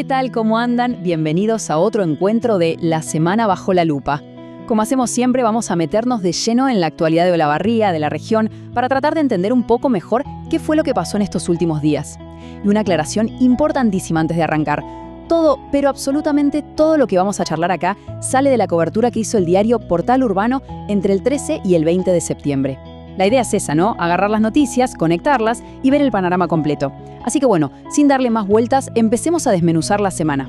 ¿Qué tal? ¿Cómo andan? Bienvenidos a otro encuentro de La Semana Bajo la Lupa. Como hacemos siempre, vamos a meternos de lleno en la actualidad de Olavarría, de la región, para tratar de entender un poco mejor qué fue lo que pasó en estos últimos días. Y una aclaración importantísima antes de arrancar. Todo, pero absolutamente todo lo que vamos a charlar acá sale de la cobertura que hizo el diario Portal Urbano entre el 13 y el 20 de septiembre. La idea es esa, ¿no? Agarrar las noticias, conectarlas y ver el panorama completo. Así que bueno, sin darle más vueltas, empecemos a desmenuzar la semana.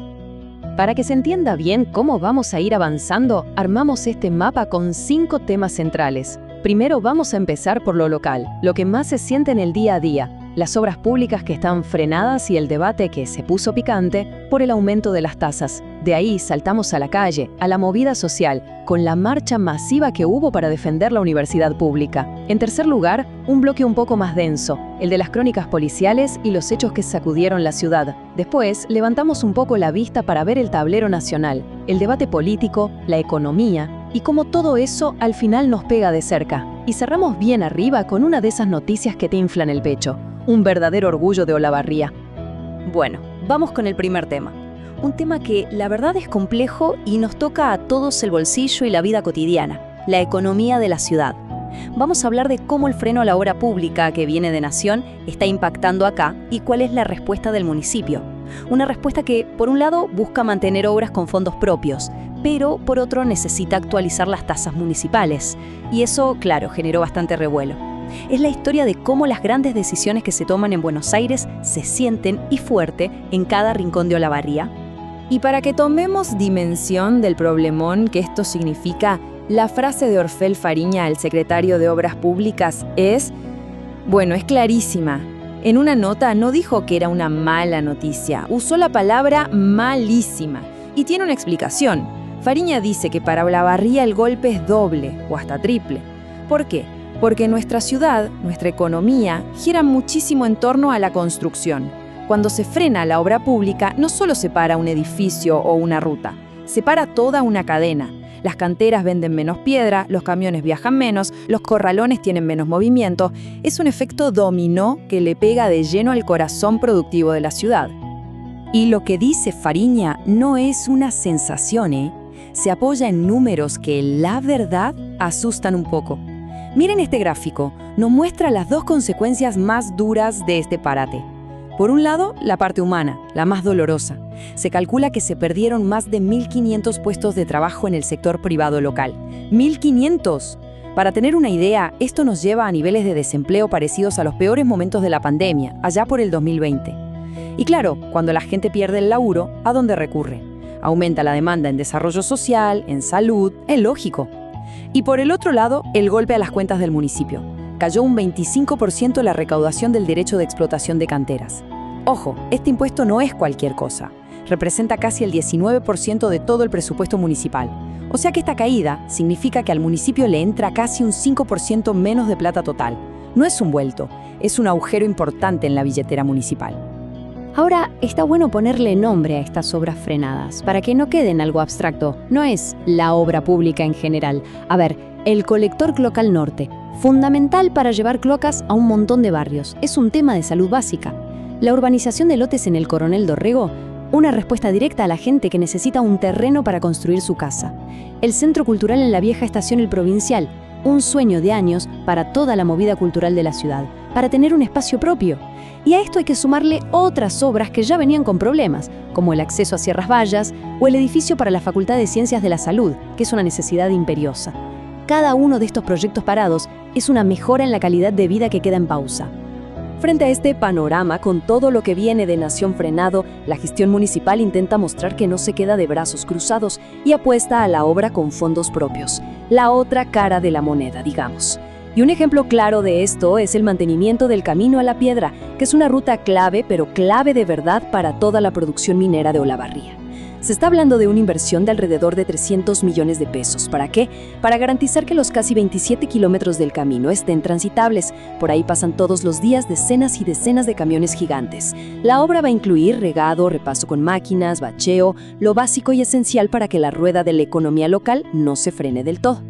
Para que se entienda bien cómo vamos a ir avanzando, armamos este mapa con 5 temas centrales. Primero vamos a empezar por lo local, lo que más se siente en el día a día, las obras públicas que están frenadas y el debate que se puso picante por el aumento de las tasas. De ahí saltamos a la calle, a la movida social, con la marcha masiva que hubo para defender la universidad pública. En tercer lugar, un bloque un poco más denso, el de las crónicas policiales y los hechos que sacudieron la ciudad. Después, levantamos un poco la vista para ver el tablero nacional, el debate político, la economía y cómo todo eso al final nos pega de cerca. Y cerramos bien arriba con una de esas noticias que te inflan el pecho. Un verdadero orgullo de Olavarría. Bueno, vamos con el primer tema. Un tema que la verdad es complejo y nos toca a todos el bolsillo y la vida cotidiana, la economía de la ciudad. Vamos a hablar de cómo el freno a la obra pública que viene de Nación está impactando acá y cuál es la respuesta del municipio. Una respuesta que, por un lado, busca mantener obras con fondos propios, pero por otro necesita actualizar las tasas municipales. Y eso, claro, generó bastante revuelo. Es la historia de cómo las grandes decisiones que se toman en Buenos Aires se sienten y fuerte en cada rincón de Olavarría. Y para que tomemos dimensión del problemón que esto significa, la frase de Orfel Fariña, el secretario de Obras Públicas, es clarísima. En una nota no dijo que era una mala noticia, usó la palabra malísima. Y tiene una explicación. Fariña dice que para Olavarría el golpe es doble o hasta triple. ¿Por qué? Porque nuestra ciudad, nuestra economía, gira muchísimo en torno a la construcción. Cuando se frena la obra pública, no solo se para un edificio o una ruta, se para toda una cadena. Las canteras venden menos piedra, los camiones viajan menos, los corralones tienen menos movimiento. Es un efecto dominó que le pega de lleno al corazón productivo de la ciudad. Y lo que dice Fariña no es una sensación, Se apoya en números que, la verdad, asustan un poco. Miren este gráfico, nos muestra las dos consecuencias más duras de este parate. Por un lado, la parte humana, la más dolorosa. Se calcula que se perdieron más de 1.500 puestos de trabajo en el sector privado local. ¡1.500! Para tener una idea, esto nos lleva a niveles de desempleo parecidos a los peores momentos de la pandemia, allá por el 2020. Y claro, cuando la gente pierde el laburo, ¿a dónde recurre? Aumenta la demanda en desarrollo social, en salud, es lógico. Y por el otro lado, el golpe a las cuentas del municipio. Cayó un 25% la recaudación del derecho de explotación de canteras. Ojo, este impuesto no es cualquier cosa. Representa casi el 19% de todo el presupuesto municipal. O sea que esta caída significa que al municipio le entra casi un 5% menos de plata total. No es un vuelto, es un agujero importante en la billetera municipal. Ahora, está bueno ponerle nombre a estas obras frenadas, para que no quede en algo abstracto. No es la obra pública en general. A ver, el colector cloacal norte, fundamental para llevar cloacas a un montón de barrios. Es un tema de salud básica. La urbanización de lotes en el Coronel Dorrego, una respuesta directa a la gente que necesita un terreno para construir su casa. El Centro Cultural en la vieja estación El Provincial, un sueño de años para toda la movida cultural de la ciudad, para tener un espacio propio. Y a esto hay que sumarle otras obras que ya venían con problemas, como el acceso a Sierras Vallas o el edificio para la Facultad de Ciencias de la Salud, que es una necesidad imperiosa. Cada uno de estos proyectos parados es una mejora en la calidad de vida que queda en pausa. Frente a este panorama, con todo lo que viene de Nación frenado, la gestión municipal intenta mostrar que no se queda de brazos cruzados y apuesta a la obra con fondos propios, la otra cara de la moneda, digamos. Y un ejemplo claro de esto es el mantenimiento del Camino a la Piedra, que es una ruta clave, pero clave de verdad para toda la producción minera de Olavarría. Se está hablando de una inversión de alrededor de 300 millones de pesos. ¿Para qué? Para garantizar que los casi 27 kilómetros del camino estén transitables. Por ahí pasan todos los días decenas y decenas de camiones gigantes. La obra va a incluir regado, repaso con máquinas, bacheo, lo básico y esencial para que la rueda de la economía local no se frene del todo.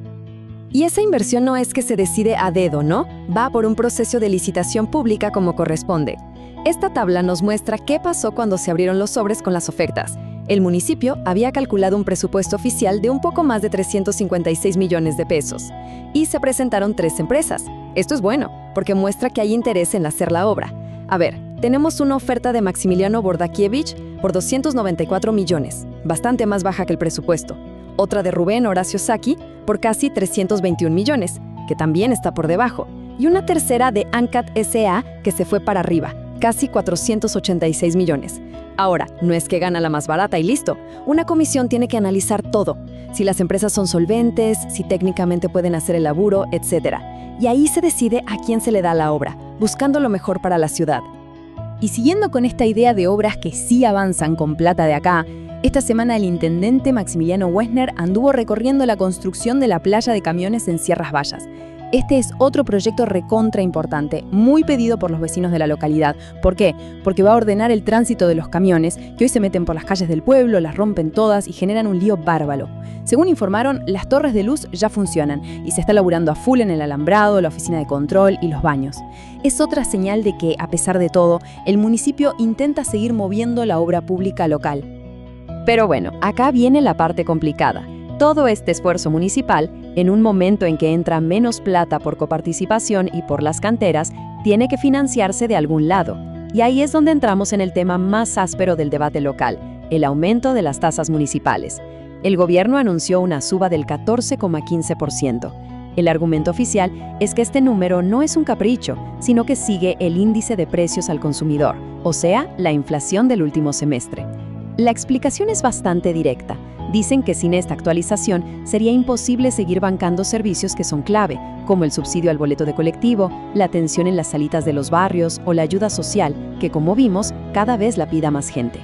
Y esa inversión no es que se decide a dedo, ¿no? Va por un proceso de licitación pública como corresponde. Esta tabla nos muestra qué pasó cuando se abrieron los sobres con las ofertas. El municipio había calculado un presupuesto oficial de un poco más de 356 millones de pesos. Y se presentaron 3 empresas. Esto es bueno, porque muestra que hay interés en hacer la obra. A ver, tenemos una oferta de Maximiliano Bordakiewicz por 294 millones, bastante más baja que el presupuesto. Otra de Rubén Horacio Saki por casi 321 millones, que también está por debajo. Y una tercera de ANCAT S.A. que se fue para arriba, casi 486 millones. Ahora, no es que gana la más barata y listo. Una comisión tiene que analizar todo. Si las empresas son solventes, si técnicamente pueden hacer el laburo, etc. Y ahí se decide a quién se le da la obra, buscando lo mejor para la ciudad. Y siguiendo con esta idea de obras que sí avanzan con plata de acá, esta semana el intendente Maximiliano Wessner anduvo recorriendo la construcción de la playa de camiones en Sierras Bayas. Este es otro proyecto recontra importante, muy pedido por los vecinos de la localidad. ¿Por qué? Porque va a ordenar el tránsito de los camiones, que hoy se meten por las calles del pueblo, las rompen todas y generan un lío bárbaro. Según informaron, las torres de luz ya funcionan y se está laburando a full en el alambrado, la oficina de control y los baños. Es otra señal de que, a pesar de todo, el municipio intenta seguir moviendo la obra pública local. Pero bueno, acá viene la parte complicada. Todo este esfuerzo municipal, en un momento en que entra menos plata por coparticipación y por las canteras, tiene que financiarse de algún lado. Y ahí es donde entramos en el tema más áspero del debate local, el aumento de las tasas municipales. El gobierno anunció una suba del 14,15%. El argumento oficial es que este número no es un capricho, sino que sigue el índice de precios al consumidor, o sea, la inflación del último semestre. La explicación es bastante directa. Dicen que sin esta actualización sería imposible seguir bancando servicios que son clave, como el subsidio al boleto de colectivo, la atención en las salitas de los barrios o la ayuda social, que como vimos, cada vez la pida más gente.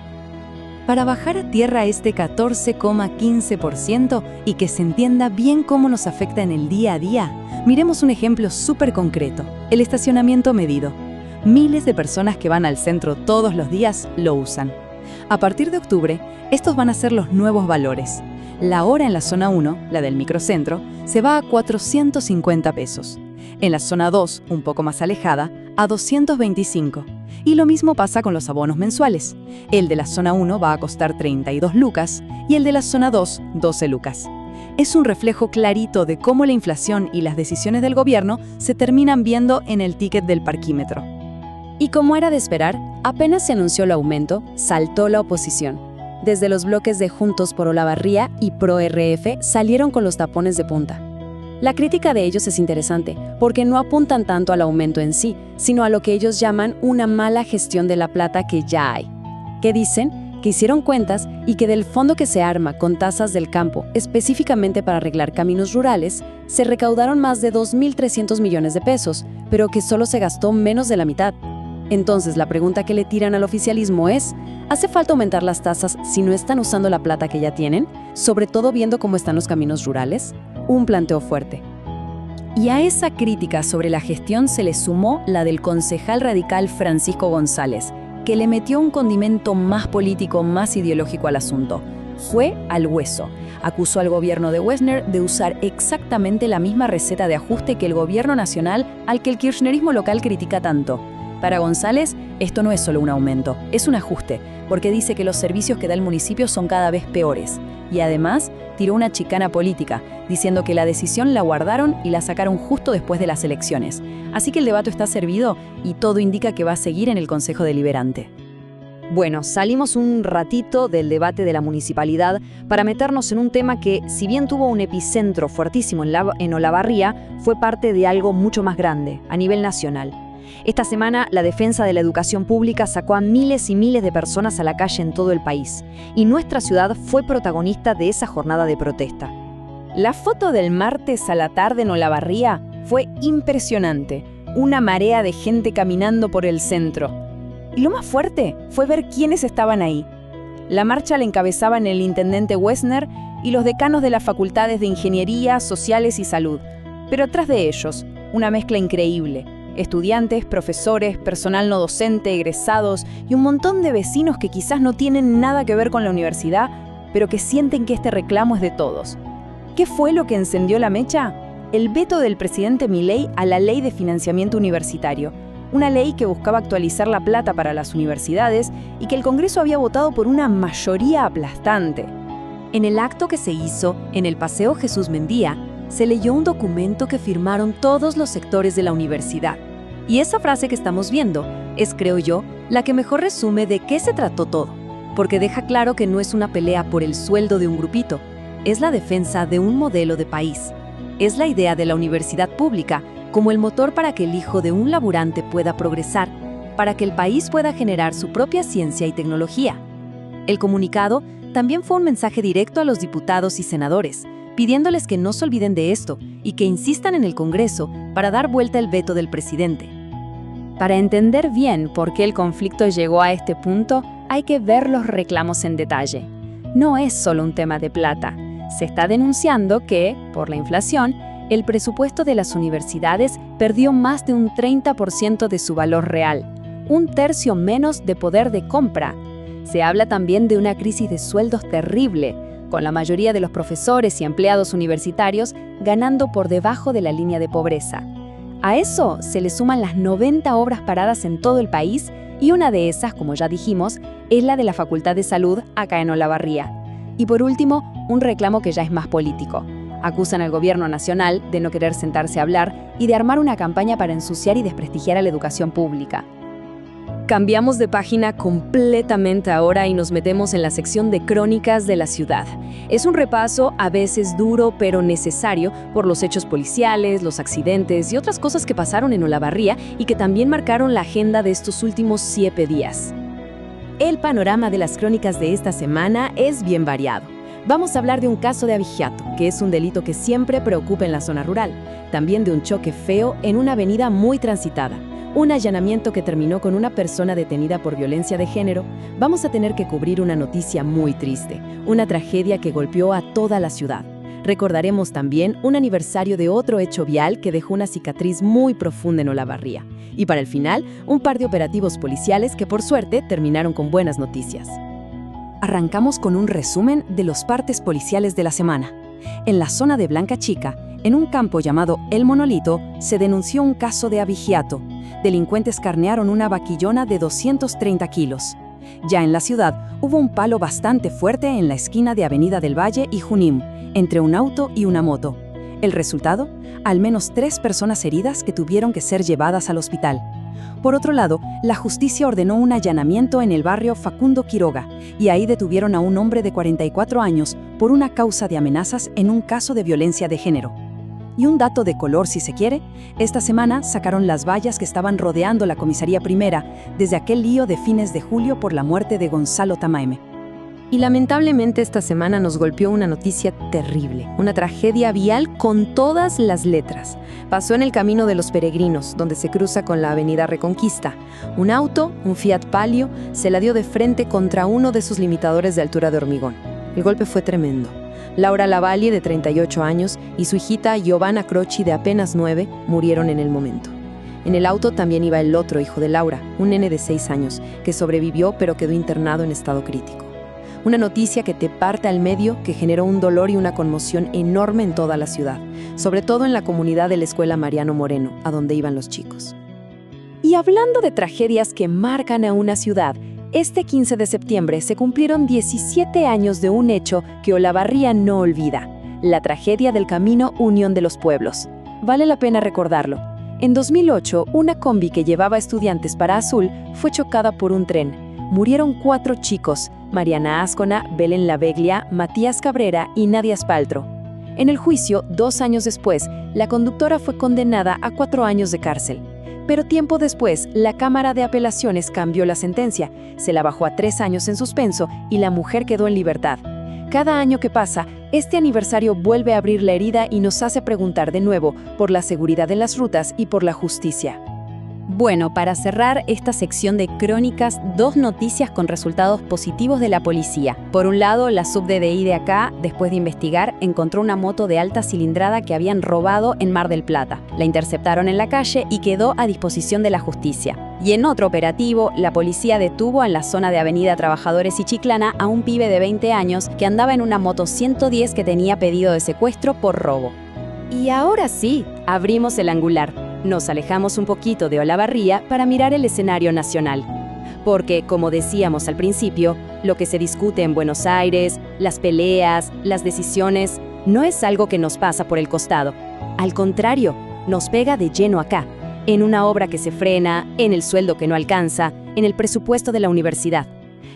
Para bajar a tierra este 14,15% y que se entienda bien cómo nos afecta en el día a día, miremos un ejemplo súper concreto, el estacionamiento medido. Miles de personas que van al centro todos los días lo usan. A partir de octubre, estos van a ser los nuevos valores. La hora en la zona 1, la del microcentro, se va a 450 pesos. En la zona 2, un poco más alejada, a 225. Y lo mismo pasa con los abonos mensuales. El de la zona 1 va a costar 32 lucas y el de la zona 2, 12 lucas. Es un reflejo clarito de cómo la inflación y las decisiones del gobierno se terminan viendo en el ticket del parquímetro. Y como era de esperar, apenas se anunció el aumento, saltó la oposición. Desde los bloques de Juntos por Olavarría y Pro-RF salieron con los tapones de punta. La crítica de ellos es interesante, porque no apuntan tanto al aumento en sí, sino a lo que ellos llaman una mala gestión de la plata que ya hay. Que dicen que hicieron cuentas y que del fondo que se arma con tasas del campo, específicamente para arreglar caminos rurales, se recaudaron más de 2.300 millones de pesos, pero que solo se gastó menos de la mitad. Entonces, la pregunta que le tiran al oficialismo es, ¿hace falta aumentar las tasas si no están usando la plata que ya tienen? Sobre todo viendo cómo están los caminos rurales. Un planteo fuerte. Y a esa crítica sobre la gestión se le sumó la del concejal radical Francisco González, que le metió un condimento más político, más ideológico al asunto. Fue al hueso. Acusó al gobierno de Wessner de usar exactamente la misma receta de ajuste que el gobierno nacional al que el kirchnerismo local critica tanto. Para González, esto no es solo un aumento, es un ajuste, porque dice que los servicios que da el municipio son cada vez peores. Y además, tiró una chicana política, diciendo que la decisión la guardaron y la sacaron justo después de las elecciones. Así que el debate está servido y todo indica que va a seguir en el Consejo Deliberante. Bueno, salimos un ratito del debate de la municipalidad para meternos en un tema que, si bien tuvo un epicentro fuertísimo en Olavarría, fue parte de algo mucho más grande, a nivel nacional. Esta semana, la defensa de la educación pública sacó a miles y miles de personas a la calle en todo el país, y nuestra ciudad fue protagonista de esa jornada de protesta. La foto del martes a la tarde en Olavarría fue impresionante, una marea de gente caminando por el centro. Y lo más fuerte fue ver quiénes estaban ahí. La marcha la encabezaban el intendente Wessner y los decanos de las facultades de Ingeniería, Sociales y Salud, pero atrás de ellos, una mezcla increíble. Estudiantes, profesores, personal no docente, egresados y un montón de vecinos que quizás no tienen nada que ver con la universidad, pero que sienten que este reclamo es de todos. ¿Qué fue lo que encendió la mecha? el veto del presidente Milei a la Ley de Financiamiento Universitario, una ley que buscaba actualizar la plata para las universidades y que el Congreso había votado por una mayoría aplastante. En el acto que se hizo en el Paseo Jesús Mendía, se leyó un documento que firmaron todos los sectores de la universidad. Y esa frase que estamos viendo es, creo yo, la que mejor resume de qué se trató todo, porque deja claro que no es una pelea por el sueldo de un grupito, es la defensa de un modelo de país. Es la idea de la universidad pública como el motor para que el hijo de un laburante pueda progresar, para que el país pueda generar su propia ciencia y tecnología. El comunicado también fue un mensaje directo a los diputados y senadores, pidiéndoles que no se olviden de esto y que insistan en el Congreso para dar vuelta el veto del presidente. Para entender bien por qué el conflicto llegó a este punto, hay que ver los reclamos en detalle. No es solo un tema de plata. Se está denunciando que, por la inflación, el presupuesto de las universidades perdió más de un 30% de su valor real, un tercio menos de poder de compra. Se habla también de una crisis de sueldos terrible, con la mayoría de los profesores y empleados universitarios ganando por debajo de la línea de pobreza. A eso se le suman las 90 obras paradas en todo el país y una de esas, como ya dijimos, es la de la Facultad de Salud acá en Olavarría. Y por último, un reclamo que ya es más político. Acusan al gobierno nacional de no querer sentarse a hablar y de armar una campaña para ensuciar y desprestigiar a la educación pública. Cambiamos de página completamente ahora y nos metemos en la sección de crónicas de la ciudad. Es un repaso a veces duro pero necesario por los hechos policiales, los accidentes y otras cosas que pasaron en Olavarría y que también marcaron la agenda de estos últimos 7 días. El panorama de las crónicas de esta semana es bien variado. Vamos a hablar de un caso de abigeato, que es un delito que siempre preocupa en la zona rural. También de un choque feo en una avenida muy transitada. Un allanamiento que terminó con una persona detenida por violencia de género. Vamos a tener que cubrir una noticia muy triste, una tragedia que golpeó a toda la ciudad. Recordaremos también un aniversario de otro hecho vial que dejó una cicatriz muy profunda en Olavarría. Y para el final, un par de operativos policiales que por suerte terminaron con buenas noticias. Arrancamos con un resumen de los partes policiales de la semana. En la zona de Blanca Chica, en un campo llamado El Monolito, se denunció un caso de abigeato. Delincuentes carnearon una vaquillona de 230 kilos. Ya en la ciudad, hubo un palo bastante fuerte en la esquina de Avenida del Valle y Junín, entre un auto y una moto. El resultado, al menos 3 personas heridas que tuvieron que ser llevadas al hospital. Por otro lado, la justicia ordenó un allanamiento en el barrio Facundo Quiroga, y ahí detuvieron a un hombre de 44 años por una causa de amenazas en un caso de violencia de género. Y un dato de color si se quiere, esta semana sacaron las vallas que estaban rodeando la comisaría primera desde aquel lío de fines de julio por la muerte de Gonzalo Tamaeme. Y lamentablemente esta semana nos golpeó una noticia terrible, una tragedia vial con todas las letras. Pasó en el Camino de los Peregrinos, donde se cruza con la Avenida Reconquista. Un auto, un Fiat Palio, se la dio de frente contra uno de sus limitadores de altura de hormigón. El golpe fue tremendo. Laura Lavalle, de 38 años, y su hijita Giovanna Croci, de apenas 9, murieron en el momento. En el auto también iba el otro hijo de Laura, un nene de 6 años, que sobrevivió pero quedó internado en estado crítico. Una noticia que te parte al medio, que generó un dolor y una conmoción enorme en toda la ciudad, sobre todo en la comunidad de la Escuela Mariano Moreno, a donde iban los chicos. Y hablando de tragedias que marcan a una ciudad, este 15 de septiembre se cumplieron 17 años de un hecho que Olavarría no olvida, la tragedia del Camino Unión de los Pueblos. Vale la pena recordarlo. En 2008, una combi que llevaba estudiantes para Azul fue chocada por un tren. Murieron 4 chicos, Mariana Ascona, Belén Laveglia, Matías Cabrera y Nadia Spaltro. En el juicio, 2 años después, la conductora fue condenada a 4 años de cárcel. Pero tiempo después, la Cámara de Apelaciones cambió la sentencia, se la bajó a 3 años en suspenso y la mujer quedó en libertad. Cada año que pasa, este aniversario vuelve a abrir la herida y nos hace preguntar de nuevo por la seguridad en las rutas y por la justicia. Bueno, para cerrar esta sección de crónicas, 2 noticias con resultados positivos de la policía. Por un lado, la SUB-DDI de acá, después de investigar, encontró una moto de alta cilindrada que habían robado en Mar del Plata. La interceptaron en la calle y quedó a disposición de la justicia. Y en otro operativo, la policía detuvo en la zona de Avenida Trabajadores y Chiclana a un pibe de 20 años que andaba en una moto 110 que tenía pedido de secuestro por robo. Y ahora sí, abrimos el angular. Nos alejamos un poquito de Olavarría para mirar el escenario nacional. Porque, como decíamos al principio, lo que se discute en Buenos Aires, las peleas, las decisiones, no es algo que nos pasa por el costado. Al contrario, nos pega de lleno acá, en una obra que se frena, en el sueldo que no alcanza, en el presupuesto de la universidad.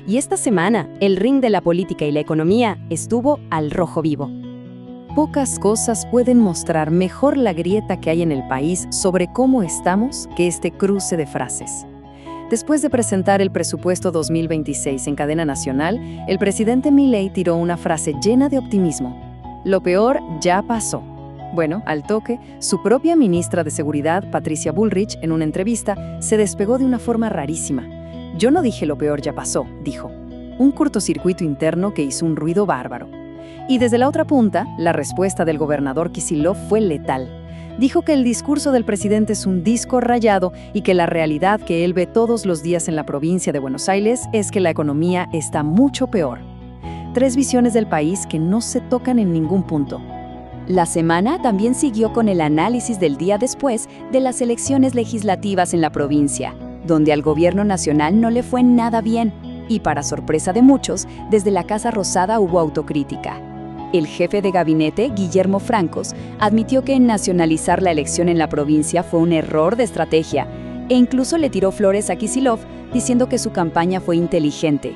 Y esta semana, el ring de la política y la economía estuvo al rojo vivo. Pocas cosas pueden mostrar mejor la grieta que hay en el país sobre cómo estamos que este cruce de frases. Después de presentar el presupuesto 2026 en cadena nacional, el presidente Milei tiró una frase llena de optimismo. Lo peor ya pasó. Bueno, al toque, su propia ministra de Seguridad, Patricia Bullrich, en una entrevista, se despegó de una forma rarísima. Yo no dije lo peor ya pasó, dijo. Un cortocircuito interno que hizo un ruido bárbaro. Y desde la otra punta, la respuesta del gobernador Kicillof fue letal. Dijo que el discurso del presidente es un disco rayado y que la realidad que él ve todos los días en la provincia de Buenos Aires es que la economía está mucho peor. 3 visiones del país que no se tocan en ningún punto. La semana también siguió con el análisis del día después de las elecciones legislativas en la provincia, donde al gobierno nacional no le fue nada bien, y para sorpresa de muchos, desde la Casa Rosada hubo autocrítica. El jefe de gabinete, Guillermo Francos, admitió que nacionalizar la elección en la provincia fue un error de estrategia, e incluso le tiró flores a Kicillof, diciendo que su campaña fue inteligente.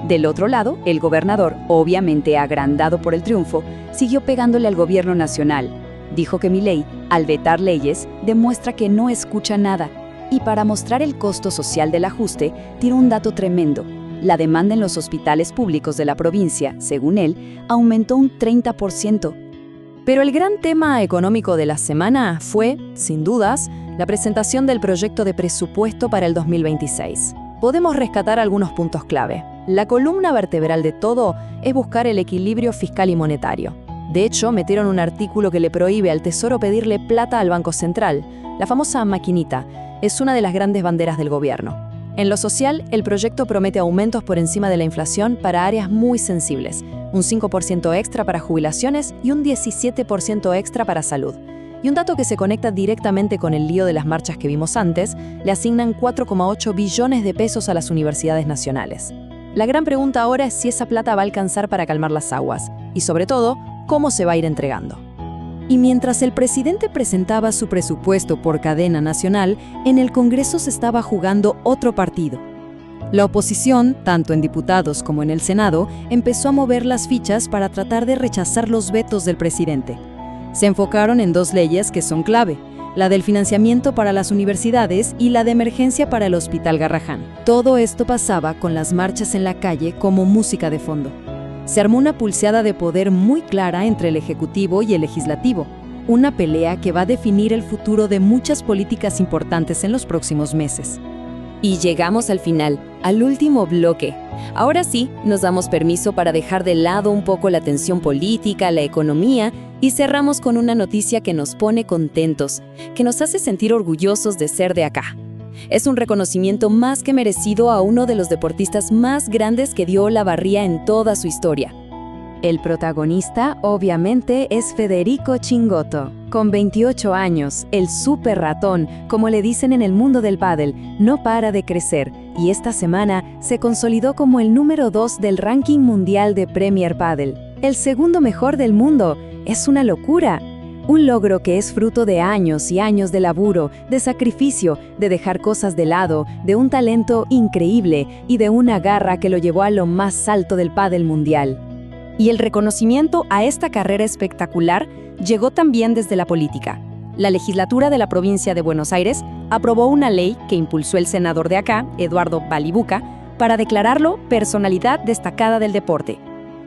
Del otro lado, el gobernador, obviamente agrandado por el triunfo, siguió pegándole al gobierno nacional. Dijo que Milei, al vetar leyes, demuestra que no escucha nada. Y para mostrar el costo social del ajuste, tiró un dato tremendo. La demanda en los hospitales públicos de la provincia, según él, aumentó un 30%. Pero el gran tema económico de la semana fue, sin dudas, la presentación del proyecto de presupuesto para el 2026. Podemos rescatar algunos puntos clave. La columna vertebral de todo es buscar el equilibrio fiscal y monetario. De hecho, metieron un artículo que le prohíbe al Tesoro pedirle plata al Banco Central. La famosa maquinita es una de las grandes banderas del gobierno. En lo social, el proyecto promete aumentos por encima de la inflación para áreas muy sensibles, un 5% extra para jubilaciones y un 17% extra para salud. Y un dato que se conecta directamente con el lío de las marchas que vimos antes, le asignan 4,8 billones de pesos a las universidades nacionales. La gran pregunta ahora es si esa plata va a alcanzar para calmar las aguas, y sobre todo, cómo se va a ir entregando. Y mientras el presidente presentaba su presupuesto por cadena nacional, en el Congreso se estaba jugando otro partido. La oposición, tanto en diputados como en el Senado, empezó a mover las fichas para tratar de rechazar los vetos del presidente. Se enfocaron en 2 leyes que son clave, la del financiamiento para las universidades y la de emergencia para el Hospital Garrahan. Todo esto pasaba con las marchas en la calle como música de fondo. Se armó una pulseada de poder muy clara entre el Ejecutivo y el Legislativo, una pelea que va a definir el futuro de muchas políticas importantes en los próximos meses. Y llegamos al final, al último bloque. Ahora sí, nos damos permiso para dejar de lado un poco la tensión política, la economía, y cerramos con una noticia que nos pone contentos, que nos hace sentir orgullosos de ser de acá. Es un reconocimiento más que merecido a uno de los deportistas más grandes que dio Olavarría en toda su historia. El protagonista, obviamente, es Federico Chingotto. Con 28 años, el super ratón, como le dicen en el mundo del pádel, no para de crecer y esta semana se consolidó como el número 2 del ranking mundial de Premier Padel. El segundo mejor del mundo. Es una locura. Un logro que es fruto de años y años de laburo, de sacrificio, de dejar cosas de lado, de un talento increíble y de una garra que lo llevó a lo más alto del pádel mundial. Y el reconocimiento a esta carrera espectacular llegó también desde la política. La legislatura de la provincia de Buenos Aires aprobó una ley que impulsó el senador de acá, Eduardo Balibuca, para declararlo personalidad destacada del deporte.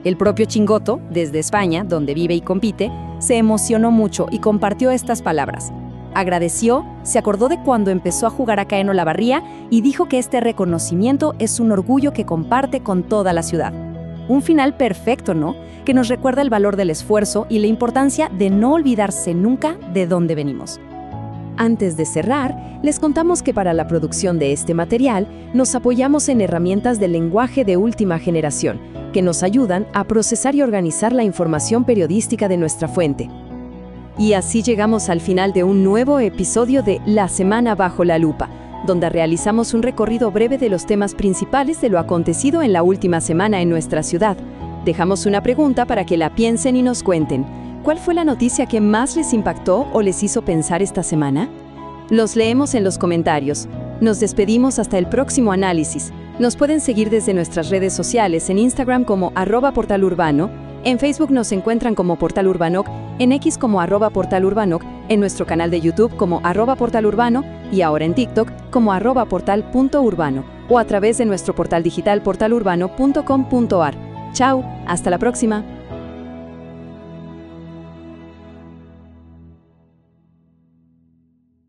El propio Chingotto, desde España, donde vive y compite, se emocionó mucho y compartió estas palabras. Agradeció, se acordó de cuando empezó a jugar acá en Olavarría y dijo que este reconocimiento es un orgullo que comparte con toda la ciudad. Un final perfecto, ¿no? Que nos recuerda el valor del esfuerzo y la importancia de no olvidarse nunca de dónde venimos. Antes de cerrar, les contamos que para la producción de este material nos apoyamos en herramientas de lenguaje de última generación, que nos ayudan a procesar y organizar la información periodística de nuestra fuente. Y así llegamos al final de un nuevo episodio de La Semana Bajo la Lupa, donde realizamos un recorrido breve de los temas principales de lo acontecido en la última semana en nuestra ciudad. Dejamos una pregunta para que la piensen y nos cuenten. ¿Cuál fue la noticia que más les impactó o les hizo pensar esta semana? Los leemos en los comentarios. Nos despedimos hasta el próximo análisis. Nos pueden seguir desde nuestras redes sociales, en Instagram como @portalurbano, en Facebook nos encuentran como Portal Urbanoc, en X como @portalurbanoc, en nuestro canal de YouTube como @portalurbano y ahora en TikTok como @portal.urbano o a través de nuestro portal digital portalurbano.com.ar. Chao, hasta la próxima.